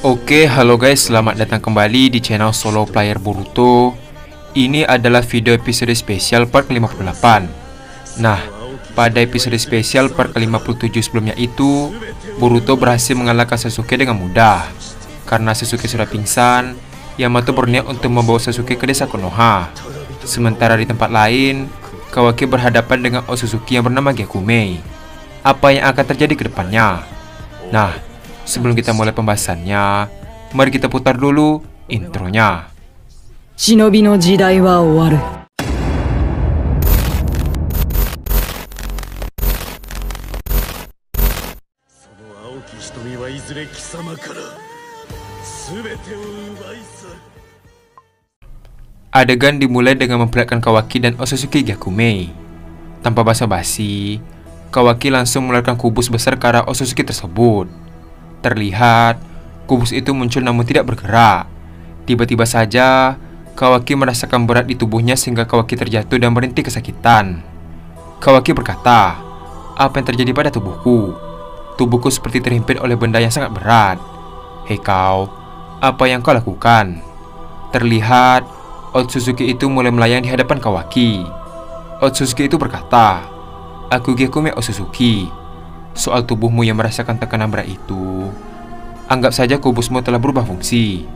Oke, halo guys, selamat datang kembali di channel Solo Player Boruto. Ini adalah video episode spesial part ke-58. Nah, pada episode spesial part ke-57 sebelumnya itu, Boruto berhasil mengalahkan Sasuke dengan mudah. Karena Sasuke sudah pingsan, Yamato berniat untuk membawa Sasuke ke desa Konoha. Sementara di tempat lain, Kawaki berhadapan dengan Otsutsuki yang bernama Gyakume. Apa yang akan terjadi ke depannya? Nah, sebelum kita mulai pembahasannya, mari kita putar dulu intronya. Shinobi no jidai wa owaru. Adegan dimulai dengan memperlihatkan Kawaki dan Otsutsuki Gyakume. Tanpa basa-basi, Kawaki langsung mengeluarkan kubus besar ke arah Otsutsuki tersebut. Terlihat, kubus itu muncul namun tidak bergerak. Tiba-tiba saja, Kawaki merasakan berat di tubuhnya sehingga Kawaki terjatuh dan berhenti kesakitan. Kawaki berkata, "Apa yang terjadi pada tubuhku? Tubuhku seperti terhimpit oleh benda yang sangat berat. Hei kau, apa yang kau lakukan?" Terlihat, Otsutsuki itu mulai melayang di hadapan Kawaki. Otsutsuki itu berkata, "Aku Gyakume Otsutsuki. Soal tubuhmu yang merasakan tekanan berat itu, anggap saja kubusmu telah berubah fungsi."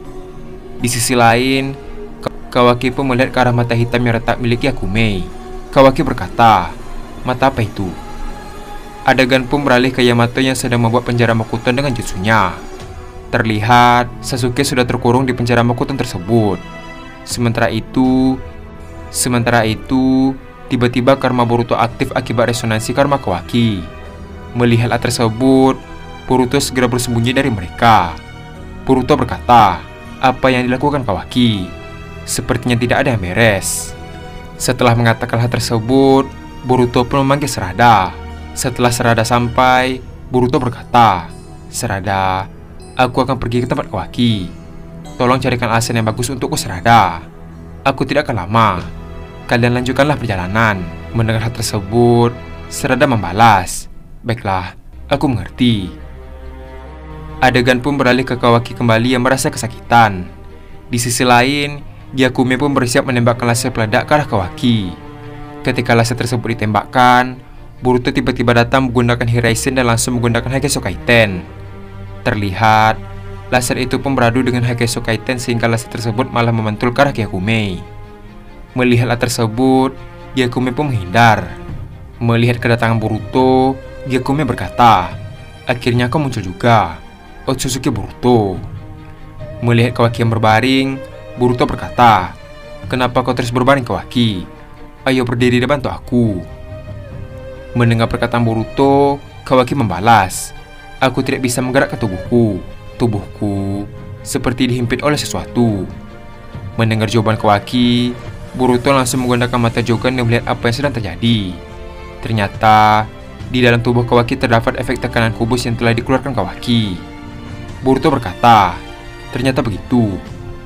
Di sisi lain, Kawaki pun melihat ke arah mata hitam yang retak milik Gyakume. Kawaki berkata, "Mata apa itu?" Adegan pun beralih ke Yamato yang sedang membuat penjara Mokuton dengan jutsunya. Terlihat, Sasuke sudah terkurung di penjara Mokuton tersebut. Sementara itu, tiba-tiba karma Boruto aktif akibat resonansi karma Kawaki. Melihat hal tersebut, Boruto segera bersembunyi dari mereka. Boruto berkata, "Apa yang dilakukan Kawaki? Sepertinya tidak ada yang beres." Setelah mengatakan hal tersebut, Boruto pun memanggil Sarada. Setelah Sarada sampai, Boruto berkata, "Sarada, aku akan pergi ke tempat Kawaki. Tolong carikan alasan yang bagus untukku, Sarada. Aku tidak akan lama. Kalian lanjutkanlah perjalanan." Mendengar hal tersebut, Sarada membalas, "Baiklah, aku mengerti." Adegan pun beralih ke Kawaki kembali yang merasa kesakitan. Di sisi lain, Gyakume pun bersiap menembakkan laser peledak ke arah Kawaki. Ketika laser tersebut ditembakkan, Boruto tiba-tiba datang menggunakan Hiraisen dan langsung menggunakan Hageso Kaiten. Terlihat, laser itu pun beradu dengan Hageso Kaiten sehingga laser tersebut malah memantul ke arah Gyakume. Melihat hal tersebut, Gyakume pun menghindar. Melihat kedatangan Boruto, Gyakume berkata, "Akhirnya kau muncul juga, Otsutsuki Boruto." Melihat Kawaki yang berbaring, Boruto berkata, "Kenapa kau terus berbaring, Kawaki? Ayo berdiri dan bantu aku." Mendengar perkataan Boruto, Kawaki membalas, "Aku tidak bisa menggerakkan tubuhku. Tubuhku seperti dihimpit oleh sesuatu." Mendengar jawaban Kawaki, Boruto langsung menggunakan mata Jogan dan melihat apa yang sedang terjadi. Ternyata, di dalam tubuh Kawaki terdapat efek tekanan kubus yang telah dikeluarkan Kawaki. Boruto berkata, "Ternyata begitu.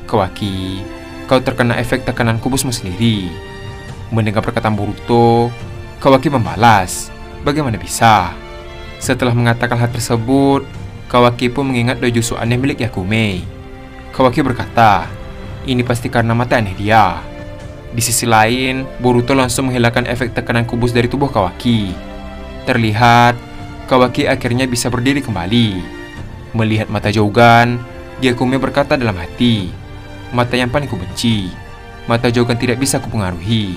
Kawaki, kau terkena efek tekanan kubusmu sendiri." Mendengar perkataan Boruto, Kawaki membalas, "Bagaimana bisa?" Setelah mengatakan hal tersebut, Kawaki pun mengingat dojutsu aneh milik Gyakume. Kawaki berkata, "Ini pasti karena mata aneh dia." Di sisi lain, Boruto langsung menghilangkan efek tekanan kubus dari tubuh Kawaki. Terlihat, Kawaki akhirnya bisa berdiri kembali. Melihat mata Jogan, Gyakume berkata dalam hati, "Mata yang paling kubenci. Mata Jogan tidak bisa kupengaruhi.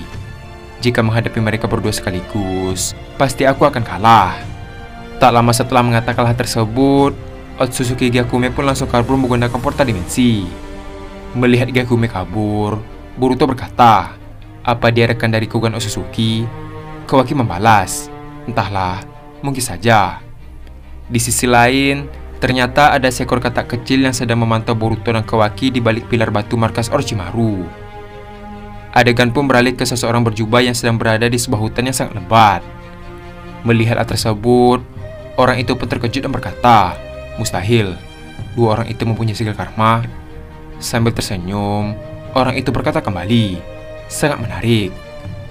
Jika menghadapi mereka berdua sekaligus, pasti aku akan kalah." Tak lama setelah mengatakan hal tersebut, Otsutsuki Gyakume pun langsung kabur menggunakan portal dimensi. Melihat Gyakume kabur, Boruto berkata, "Apa dia rekan dari Kugan Otsutsuki?" Kawaki membalas, "Entahlah, mungkin saja." Di sisi lain, ternyata ada seekor katak kecil yang sedang memantau Boruto dan Kawaki di balik pilar batu markas Orochimaru. Adegan pun beralih ke seseorang berjubah yang sedang berada di sebuah hutan yang sangat lebat. Melihat hal tersebut, orang itu pun terkejut dan berkata, "Mustahil, dua orang itu mempunyai skill karma." Sambil tersenyum, orang itu berkata kembali, "Sangat menarik."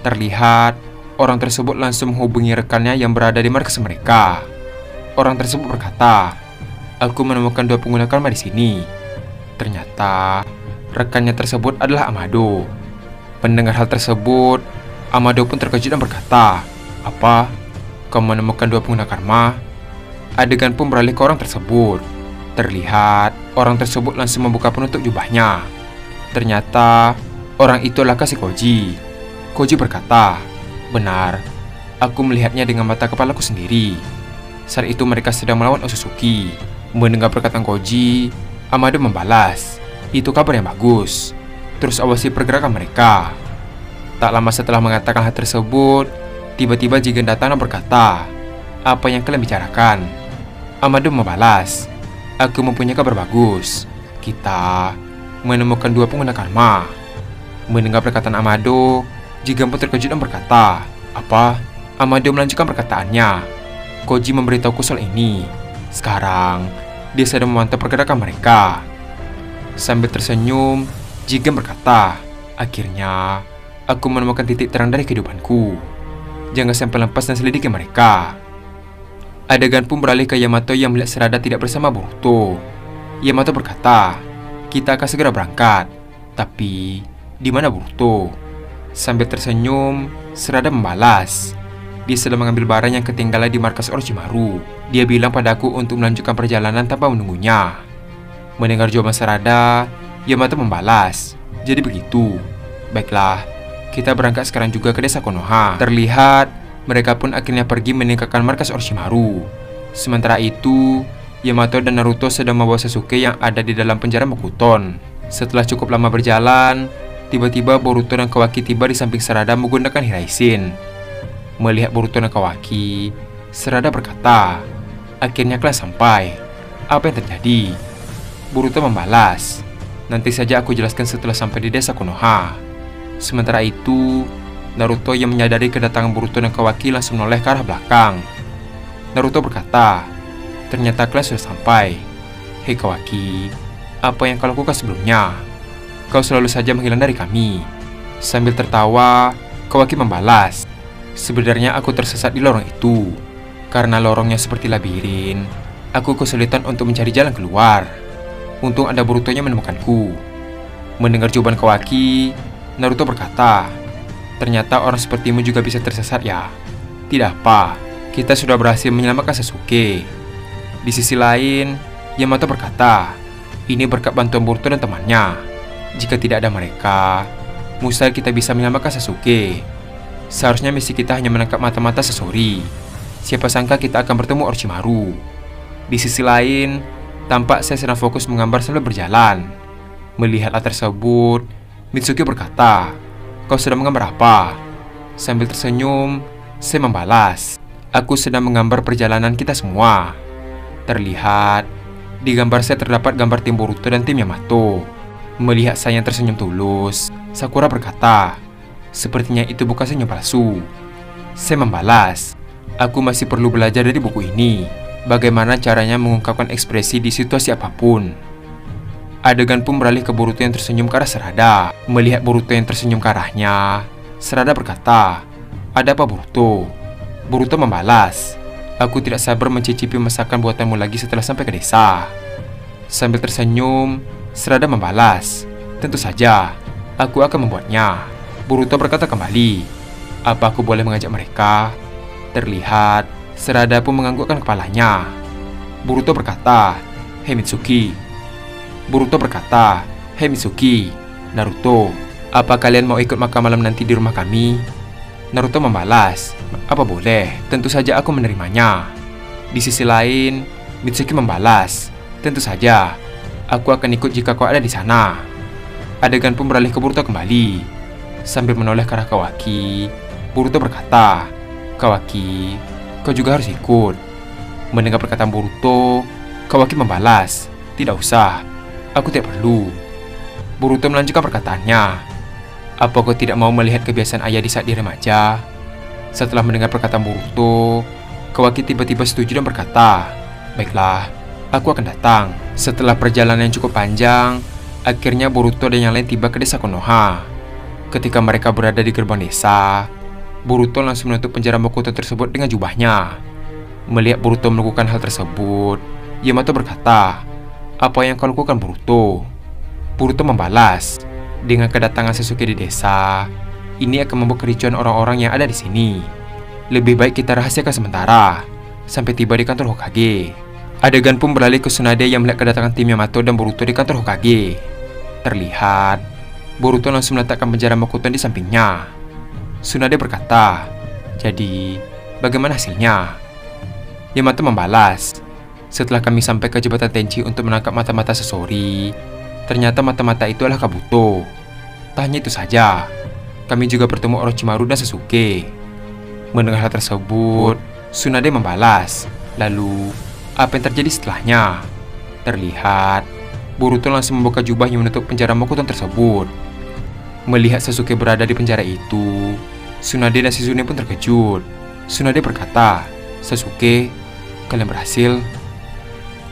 Terlihat, orang tersebut langsung menghubungi rekannya yang berada di markas mereka. Orang tersebut berkata, aku menemukan dua pengguna karma di sini. Ternyata rekannya tersebut adalah Amado. Mendengar hal tersebut, Amado pun terkejut dan berkata, "Apa? Kau menemukan dua pengguna karma?" Adegan pun beralih ke orang tersebut. Terlihat orang tersebut langsung membuka penutup jubahnya. Ternyata orang itu adalah kasih Koji. Koji berkata, "Benar, aku melihatnya dengan mata kepalaku sendiri. Saat itu mereka sedang melawan Otsutsuki." Mendengar perkataan Koji, Amado membalas, "Itu kabar yang bagus. Terus awasi pergerakan mereka." Tak lama setelah mengatakan hal tersebut, tiba-tiba Jigen datang dan berkata, "Apa yang kalian bicarakan?" Amado membalas, "Aku mempunyai kabar bagus. Kita menemukan dua pengguna karma." Mendengar perkataan Amado, Jigen pun terkejut dan berkata, "Apa?" Amado melanjutkan perkataannya, "Koji memberitahuku soal ini. Sekarang, dia sedang memantau pergerakan mereka." Sambil tersenyum, Jigen berkata, "Akhirnya, aku menemukan titik terang dari kehidupanku. Jangan sampai lepas dan selidiki mereka." Adegan pun beralih ke Yamato yang melihat Sarada tidak bersama Boruto. Yamato berkata, "Kita akan segera berangkat. Tapi, di mana Boruto?" Sambil tersenyum, Sarada membalas, "Dia sedang mengambil barang yang ketinggalan di markas Orochimaru. Dia bilang padaku untuk melanjutkan perjalanan tanpa menunggunya." Mendengar jawaban Sarada, Yamato membalas, "Jadi begitu. Baiklah, kita berangkat sekarang juga ke desa Konoha." Terlihat mereka pun akhirnya pergi meninggalkan markas Orochimaru. Sementara itu, Yamato dan Naruto sedang membawa Sasuke yang ada di dalam penjara Mokuton. Setelah cukup lama berjalan, tiba-tiba Boruto dan Kawaki tiba di samping Sarada menggunakan Hiraishin. Melihat Boruto dan Kawaki, Sarada berkata, "Akhirnya kalian sampai. Apa yang terjadi?" Boruto membalas, "Nanti saja aku jelaskan setelah sampai di desa Konoha." Sementara itu, Naruto yang menyadari kedatangan Boruto dan Kawaki langsung menoleh ke arah belakang. Naruto berkata, "Ternyata kalian sudah sampai. Hei Kawaki, apa yang kau lakukan sebelumnya? Kau selalu saja menghilang dari kami." Sambil tertawa, Kawaki membalas, "Sebenarnya aku tersesat di lorong itu. Karena lorongnya seperti labirin, aku kesulitan untuk mencari jalan keluar. Untung ada Boruto yang menemukanku." Mendengar jawaban Kawaki, Naruto berkata, "Ternyata orang sepertimu juga bisa tersesat ya. Tidak apa, kita sudah berhasil menyelamatkan Sasuke." Di sisi lain, Yamato berkata, "Ini berkat bantuan Boruto dan temannya. Jika tidak ada mereka, mustahil kita bisa menyelamatkan Sasuke. Seharusnya misi kita hanya menangkap mata-mata Sasori. Siapa sangka kita akan bertemu Orochimaru." Di sisi lain, tampak saya sedang fokus menggambar sambil berjalan. Melihat hal tersebut, Mitsuki berkata, "Kau sedang menggambar apa?" Sambil tersenyum, saya membalas, "Aku sedang menggambar perjalanan kita semua." Terlihat, di gambar saya terdapat gambar tim Boruto dan tim Yamato. Melihat saya yang tersenyum tulus, Sakura berkata, "Sepertinya itu bukan senyum palsu." Saya membalas, "Aku masih perlu belajar dari buku ini. Bagaimana caranya mengungkapkan ekspresi di situasi apapun." Adegan pun beralih ke Boruto yang tersenyum ke arah Sarada. Melihat Boruto yang tersenyum ke arahnya, Sarada berkata, "Ada apa Boruto?" Boruto membalas, "Aku tidak sabar mencicipi masakan buatanmu lagi setelah sampai ke desa." Sambil tersenyum, Sarada membalas, "Tentu saja, aku akan membuatnya." Boruto berkata kembali, "Apa aku boleh mengajak mereka?" Terlihat, Sarada pun menganggukkan kepalanya. Boruto berkata, "Hei Mitsuki." Boruto berkata, "Hei Mitsuki, Naruto, apa kalian mau ikut makan malam nanti di rumah kami?" Naruto membalas, "Apa boleh? Tentu saja aku menerimanya." Di sisi lain, Mitsuki membalas, "Tentu saja, aku akan ikut jika kau ada di sana." Adegan pun beralih ke Boruto kembali. Sambil menoleh ke arah Kawaki, Boruto berkata, "Kawaki, kau juga harus ikut." Mendengar perkataan Boruto, Kawaki membalas, "Tidak usah, aku tidak perlu." Boruto melanjutkan perkataannya, "Apa kau tidak mau melihat kebiasaan ayah di saat dia remaja?" Setelah mendengar perkataan Boruto, Kawaki tiba-tiba setuju dan berkata, "Baiklah, aku akan datang." Setelah perjalanan yang cukup panjang, akhirnya Boruto dan yang lain tiba ke desa Konoha. Ketika mereka berada di gerbang desa, Boruto langsung menutup penjara Mokuto tersebut dengan jubahnya. Melihat Boruto melakukan hal tersebut, Yamato berkata, "Apa yang kau lakukan, Boruto?" Boruto membalas, "Dengan kedatangan Sasuke di desa, ini akan membuat kericuan orang-orang yang ada di sini. Lebih baik kita rahasiakan sementara, sampai tiba di kantor Hokage." Adegan pun beralih ke Tsunade yang melihat kedatangan tim Yamato dan Boruto di kantor Hokage. Terlihat, Boruto langsung meletakkan penjara Mokuton di sampingnya. Tsunade berkata, "Jadi, bagaimana hasilnya?" Yamato membalas, "Setelah kami sampai ke jembatan Tenchi untuk menangkap mata-mata Sasori, ternyata mata-mata itu adalah Kabuto. Tak hanya itu saja, kami juga bertemu Orochimaru dan Sasuke." Mendengar hal tersebut, Tsunade membalas, "Lalu, apa yang terjadi setelahnya?" Terlihat, Boruto langsung membuka jubah yang menutup penjara Mokuton tersebut. Melihat Sasuke berada di penjara itu, Tsunade dan Shizune pun terkejut. Tsunade berkata, "Sasuke, kalian berhasil."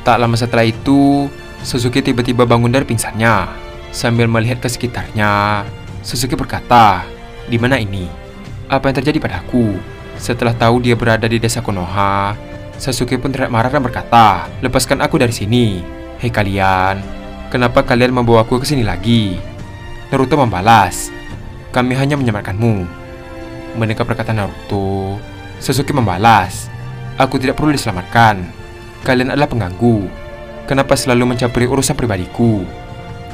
Tak lama setelah itu, Sasuke tiba-tiba bangun dari pingsannya. Sambil melihat ke sekitarnya, Sasuke berkata, "Di mana ini? Apa yang terjadi padaku?" Setelah tahu dia berada di desa Konoha, Sasuke pun teriak marah dan berkata, "Lepaskan aku dari sini. Hei kalian, kenapa kalian membawaku ke sini lagi?" Naruto membalas, "Kami hanya menyelamatkanmu." Mendengar perkataan Naruto, Sasuke membalas, "Aku tidak perlu diselamatkan. Kalian adalah pengganggu. Kenapa selalu mencampuri urusan pribadiku?"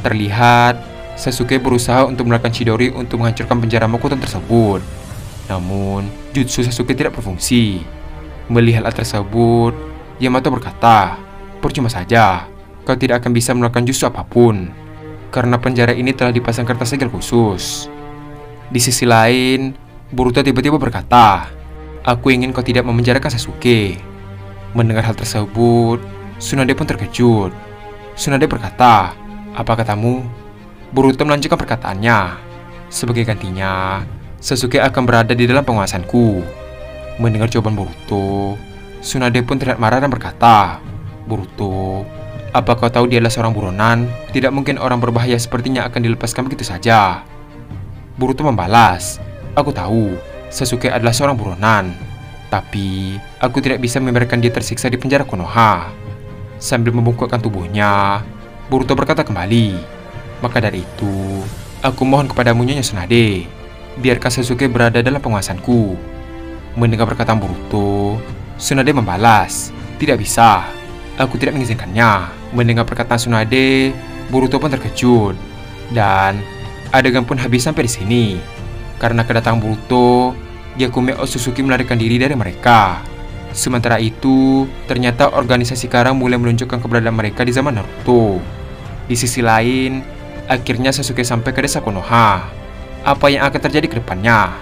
Terlihat, Sasuke berusaha untuk melakukan Chidori untuk menghancurkan penjara Mokuton tersebut. Namun, jutsu Sasuke tidak berfungsi. Melihat hal tersebut, Yamato berkata, "Percuma saja, kau tidak akan bisa melakukan jutsu apapun, karena penjara ini telah dipasang kertas segel khusus." Di sisi lain, Boruto tiba-tiba berkata, "Aku ingin kau tidak memenjarakan Sasuke." Mendengar hal tersebut, Tsunade pun terkejut. Tsunade berkata, "Apa katamu?" Boruto melanjutkan perkataannya, "Sebagai gantinya, Sasuke akan berada di dalam penguasaanku." Mendengar jawaban Boruto, Tsunade pun terlihat marah dan berkata, "Boruto, apa kau tahu dia adalah seorang buronan? Tidak mungkin orang berbahaya sepertinya akan dilepaskan begitu saja." Boruto membalas, "Aku tahu, Sasuke adalah seorang buronan. Tapi, aku tidak bisa membiarkan dia tersiksa di penjara Konoha." Sambil membungkukkan tubuhnya, Boruto berkata kembali, "Maka dari itu, aku mohon kepadamu Nyonya Tsunade, biarkan Sasuke berada dalam penguasaanku." Mendengar perkataan Boruto, Tsunade membalas, "Tidak bisa, aku tidak mengizinkannya." Mendengar perkataan Tsunade, Boruto pun terkejut. Dan adegan pun habis sampai di sini. Karena kedatangan Boruto, Yakume Otsutsuki melarikan diri dari mereka. Sementara itu, ternyata organisasi Karang mulai menunjukkan keberadaan mereka di zaman Naruto. Di sisi lain, akhirnya Sasuke sampai ke desa Konoha. Apa yang akan terjadi ke depannya?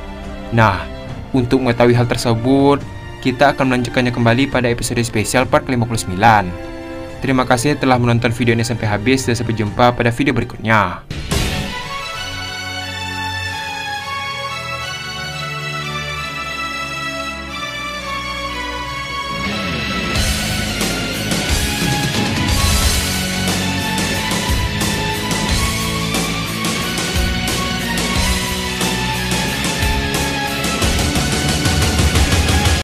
Nah, untuk mengetahui hal tersebut, kita akan melanjutkannya kembali pada episode spesial part ke-59. Terima kasih telah menonton video ini sampai habis dan sampai jumpa pada video berikutnya.